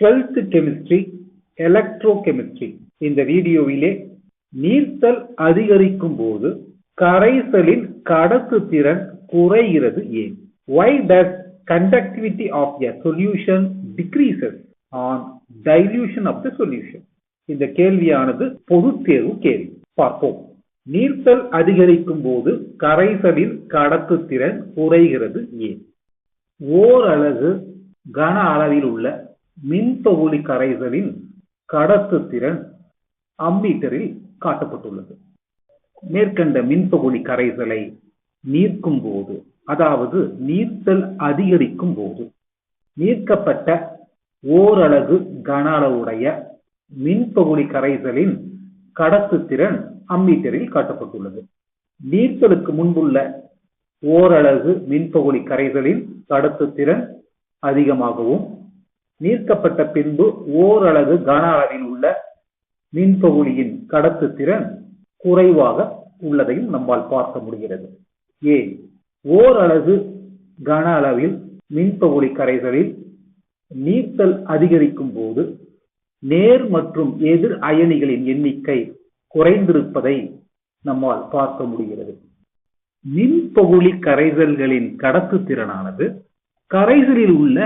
12th chemistry electrochemistry இந்த வீடியோவிலே நீர்த்தல் அதிகரிக்கும் போது கரைசலின் கடத்துத்திறன் குறைகிறது ஏன்? Why does conductivity of a solution decreases on dilution of the solution? இந்த கேள்வியானது பொதுத் தேர்வு கேள்வி. பார்ப்போம். நீர்த்தல் அதிகரிக்கும் போது கரைசலின் கடத்துத்திறன் குறைகிறது ஏன்? ஓரலகு கன அளவில் உள்ள மின்பகுளி கரைசலின் கடத்துத்திறன் அம்மீட்டரில் காட்டப்பட்டுள்ளது. மேற்கண்ட மின்பகுளி கரைசலை நீர்க்கும் போது, அதாவது நீர்த்தல் அதிகரிக்கும் போது நீர்க்கப்பட்ட ஓரலகு கன அளவுடைய மின்பகுளி கரைசலின் கடத்துத்திறன் அம்மீட்டரில் காட்டப்பட்டுள்ளது. நீர்த்தலுக்கு முன்புள்ள ஓரலகு மின்பகுளி கரைசலின் கடத்துத்திறன் அதிகமாகவும் நீர்க்கப்பட்ட பின்பு ஓரலகு கன அளவில் உள்ள மின்பகுளியின் கடத்துத்திறன் குறைவாக உள்ளதையும் நம்மால் பார்க்க முடிகிறது. ஏன்? ஓரலகு கன அளவில் மின்பகுளி கரைசலில் நீர்த்தல் அதிகரிக்கும் போது நேர் மற்றும் எதிர் அயனிகளின் எண்ணிக்கை குறைந்திருப்பதை நம்மால் பார்க்க முடிகிறது. மின்பகுளி கரைசல்களின் கடத்துத்திறனானது கரைசலில் உள்ள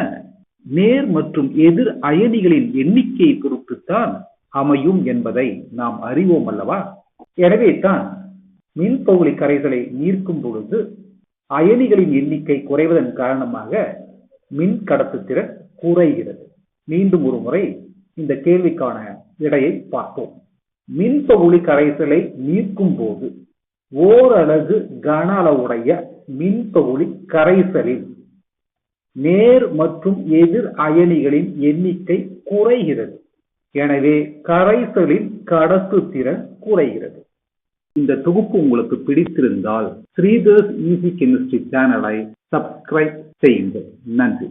நேர் மற்றும் எதிர் அயனிகளின் எண்ணிக்கையை பொறுத்துத்தான் அமையும் என்பதை நாம் அறிவோம் அல்லவா? எனவே தான் மின்பகுளி கரைசலை நீர்க்கும் பொழுது அயனிகளின் எண்ணிக்கை குறைவதன் காரணமாக மின் கடத்துத்திறன் குறைகிறது. மீண்டும் ஒரு முறை இந்த கேள்விக்கான விடையை பார்ப்போம். மின்பகுளி கரைசலை நீர்க்கும் போது ஓரலகு கன அளவுடைய மின்பகுளி கரைசலில் நேர் மற்றும் எதிர் அயனிகளின் எண்ணிக்கை குறைகிறது. எனவே கரைசலின் கடத்துத்திறன் குறைகிறது. இந்த தொகுப்பு உங்களுக்கு பிடித்திருந்தால் ஸ்ரீதர்ஸ் ஈஸி கெமிஸ்ட்ரி சேனலை சப்ஸ்கிரைப் செய்யுங்கள். நன்றி.